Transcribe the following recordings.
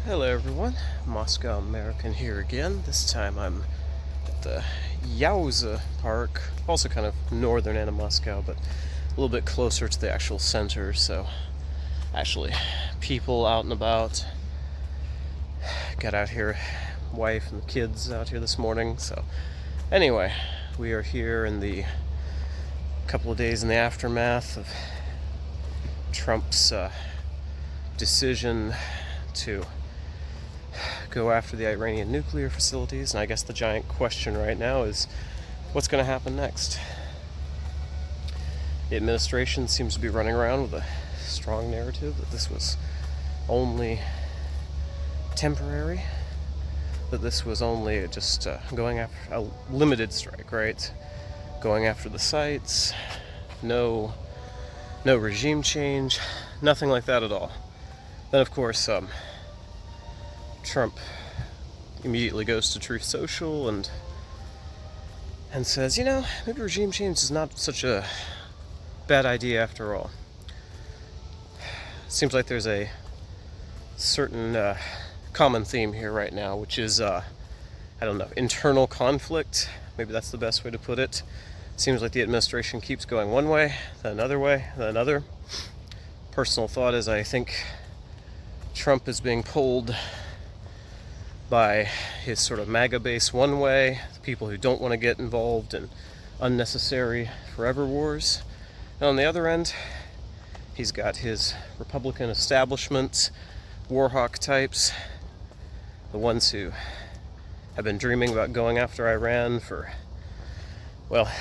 Hello everyone, Moscow American here again. This time I'm at the Yauza Park, also kind of northern end of Moscow, but a little bit closer to the actual center, so actually people out and about. Got out here, wife and kids out here this morning, so anyway, we are here in the couple of days in the aftermath of Trump's decision to go after the Iranian nuclear facilities, and I guess the giant question right now is what's going to happen next? The administration seems to be running around with a strong narrative that this was only temporary, that this was only just going after a limited strike, right? Going after the sites, no regime change, nothing like that at all. Then, of course, Trump immediately goes to Truth Social and says, maybe regime change is not such a bad idea after all. Seems like there's a certain common theme here right now, which is, internal conflict. Maybe that's the best way to put it. Seems like the administration keeps going one way, then another, then another. Personal thought is I think Trump is being pulled by his sort of MAGA base one way, the people who don't want to get involved in unnecessary forever wars. And on the other end, he's got his Republican establishment, warhawk types, the ones who have been dreaming about going after Iran for, well,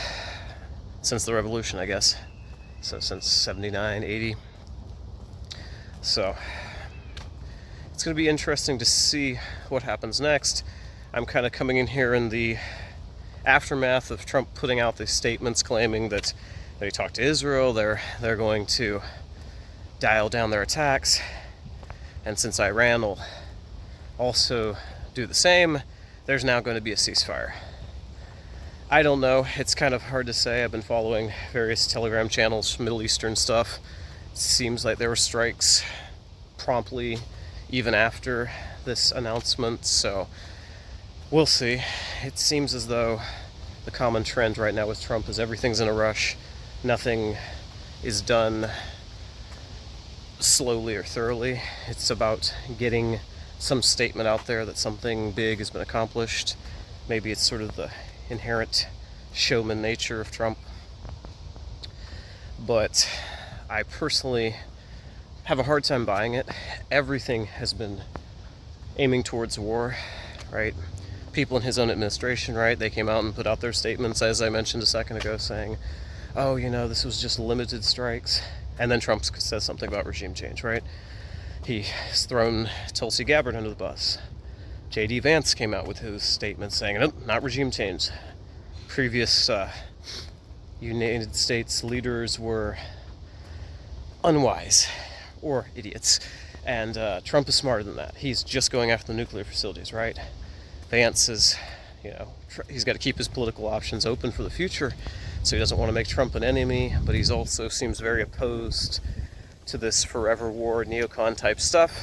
since the revolution, I guess. So since 79, 80. So it's going to be interesting to see what happens next. I'm kind of coming in here in the aftermath of Trump putting out these statements claiming that he talked to Israel, they're going to dial down their attacks, and since Iran will also do the same, there's now going to be a ceasefire. I don't know, it's kind of hard to say. I've been following various Telegram channels, Middle Eastern stuff. It seems like there were strikes promptly even after this announcement, so we'll see. It seems as though the common trend right now with Trump is everything's in a rush. Nothing is done slowly or thoroughly. It's about getting some statement out there that something big has been accomplished. Maybe it's sort of the inherent showman nature of Trump. But I personally have a hard time buying it. Everything has been aiming towards war, right? People in his own administration, right? They came out and put out their statements, as I mentioned a second ago, saying, oh, this was just limited strikes. And then Trump says something about regime change, right? He's thrown Tulsi Gabbard under the bus. J.D. Vance came out with his statement saying, nope, not regime change. Previous United States leaders were unwise or idiots, and Trump is smarter than that. He's just going after the nuclear facilities, right? Vance is, he's got to keep his political options open for the future, so he doesn't want to make Trump an enemy, but he's also seems very opposed to this forever war neocon type stuff.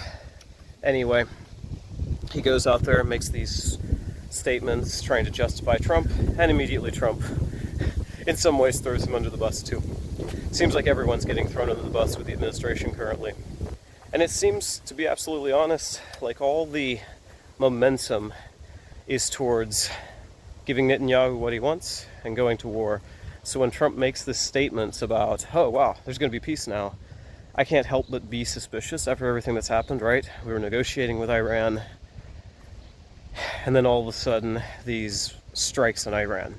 Anyway, he goes out there and makes these statements trying to justify Trump, and immediately Trump in some ways throws him under the bus too. Seems like everyone's getting thrown under the bus with the administration currently. And it seems, to be absolutely honest, like all the momentum is towards giving Netanyahu what he wants and going to war. So when Trump makes this statement about, oh wow, there's going to be peace now, I can't help but be suspicious after everything that's happened, right? We were negotiating with Iran, and then all of a sudden these strikes in Iran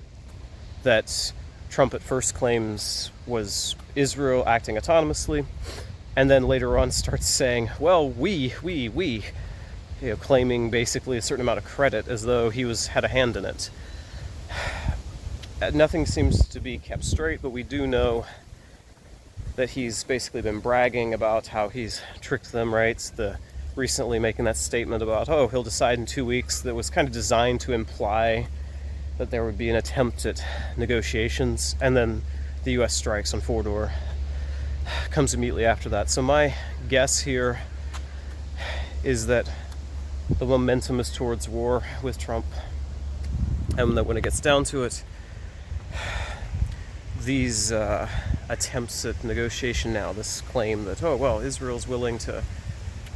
that Trump at first claims was Israel acting autonomously, and then later on starts saying, well, we, claiming basically a certain amount of credit as though he had a hand in it. Nothing seems to be kept straight, but we do know that he's basically been bragging about how he's tricked them, right? Recently making that statement about, oh, he'll decide in 2 weeks, that was kind of designed to imply that there would be an attempt at negotiations, and then the U.S. strikes on Fordor comes immediately after that. So my guess here is that the momentum is towards war with Trump, and that when it gets down to it, these attempts at negotiation now, this claim that, oh, well, Israel's willing to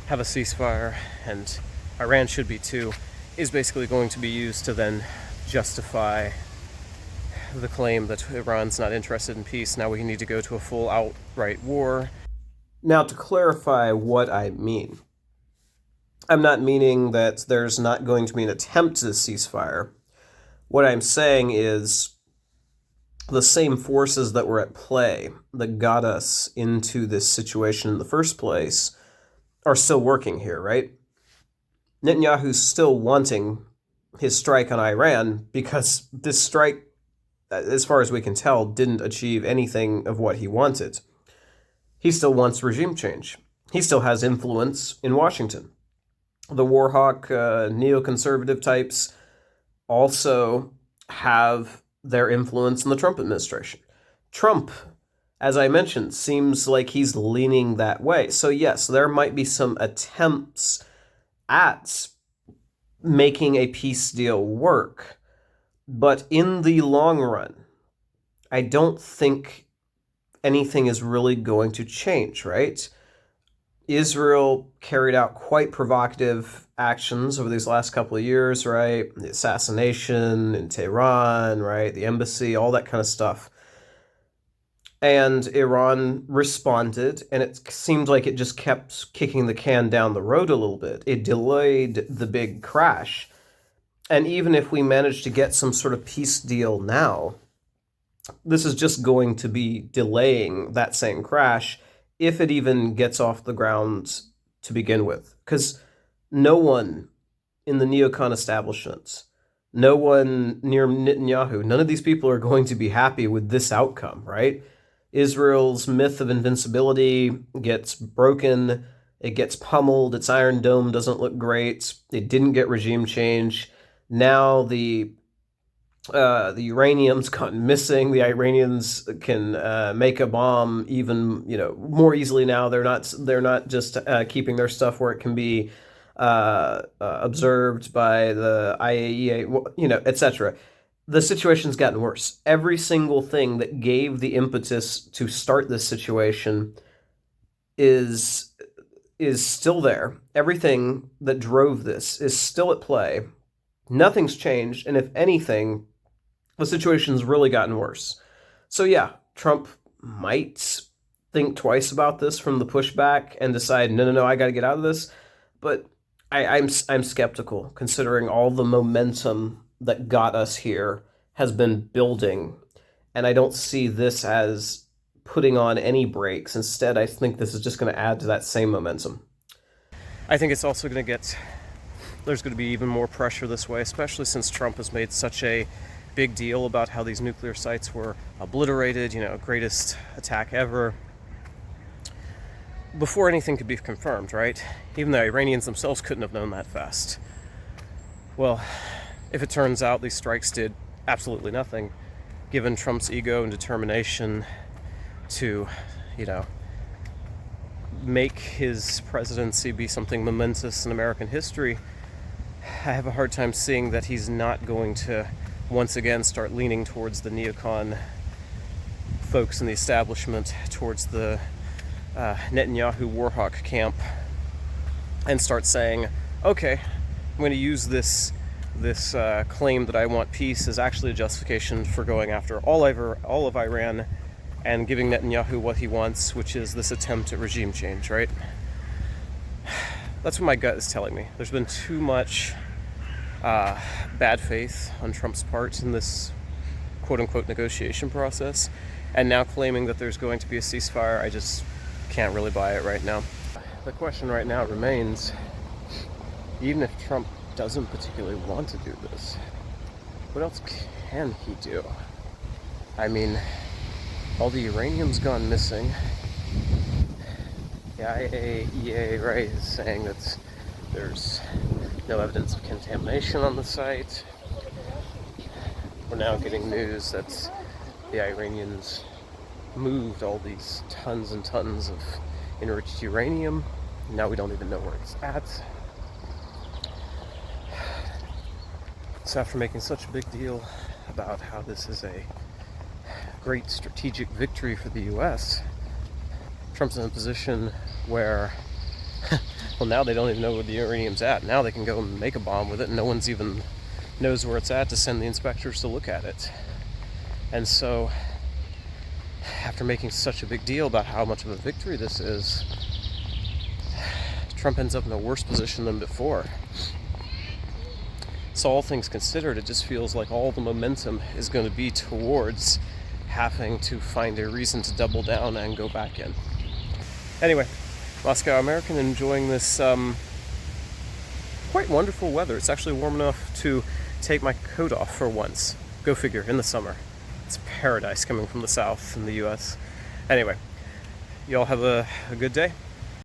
have a ceasefire and Iran should be too, is basically going to be used to then justify the claim that Iran's not interested in peace. Now we need to go to a full outright war. Now, to clarify what I mean, I'm not meaning that there's not going to be an attempt at a ceasefire. What I'm saying is the same forces that were at play that got us into this situation in the first place are still working here, right? Netanyahu's still wanting his strike on Iran because this strike, as far as we can tell, didn't achieve anything of what he wanted. He still wants regime change. He still has influence in Washington. The Warhawk neoconservative types also have their influence in the Trump administration. Trump, as I mentioned, seems like he's leaning that way. So yes, there might be some attempts at making a peace deal work. But in the long run, I don't think anything is really going to change, right? Israel carried out quite provocative actions over these last couple of years, right? The assassination in Tehran, right? The embassy, all that kind of stuff. And Iran responded, and it seemed like it just kept kicking the can down the road a little bit. It delayed the big crash. And even if we manage to get some sort of peace deal now, this is just going to be delaying that same crash, if it even gets off the ground to begin with. Because no one in the neocon establishment, no one near Netanyahu, none of these people are going to be happy with this outcome, right? Israel's myth of invincibility gets broken, it gets pummeled, its Iron Dome doesn't look great, it didn't get regime change. Now the uranium's gone missing. The Iranians can make a bomb even more easily now. They're not just keeping their stuff where it can be observed by the IAEA, etc. The situation's gotten worse. Every single thing that gave the impetus to start this situation is still there. Everything that drove this is still at play. Nothing's changed, and if anything, the situation's really gotten worse. So yeah, Trump might think twice about this from the pushback and decide, no, I got to get out of this. But I'm skeptical, considering all the momentum that got us here has been building, and I don't see this as putting on any brakes. Instead, I think this is just going to add to that same momentum. I think it's also going to there's going to be even more pressure this way, especially since Trump has made such a big deal about how these nuclear sites were obliterated, greatest attack ever, before anything could be confirmed, right? Even the Iranians themselves couldn't have known that fast. Well, if it turns out these strikes did absolutely nothing, given Trump's ego and determination to, make his presidency be something momentous in American history, I have a hard time seeing that he's not going to once again start leaning towards the neocon folks in the establishment, towards the Netanyahu Warhawk camp, and start saying, okay, I'm going to use this claim that I want peace as actually a justification for going after all of Iran and giving Netanyahu what he wants, which is this attempt at regime change, right? That's what my gut is telling me. There's been too much bad faith on Trump's part in this quote-unquote negotiation process, and now claiming that there's going to be a ceasefire, I just can't really buy it right now. The question right now remains, even if Trump doesn't particularly want to do this, what else can he do? I mean, all the uranium's gone missing. The IAEA, right, is saying that there's no evidence of contamination on the site. We're now getting news that the Iranians moved all these tons and tons of enriched uranium. Now we don't even know where it's at. So after making such a big deal about how this is a great strategic victory for the US, Trump's in a position where, well, now they don't even know where the uranium's at. Now they can go and make a bomb with it, and no one's even knows where it's at to send the inspectors to look at it. And so, after making such a big deal about how much of a victory this is, Trump ends up in a worse position than before. So all things considered, it just feels like all the momentum is going to be towards having to find a reason to double down and go back in. Anyway, Moscow American enjoying this quite wonderful weather. It's actually warm enough to take my coat off for once. Go figure, in the summer. It's paradise coming from the south in the US. Anyway, y'all have a good day.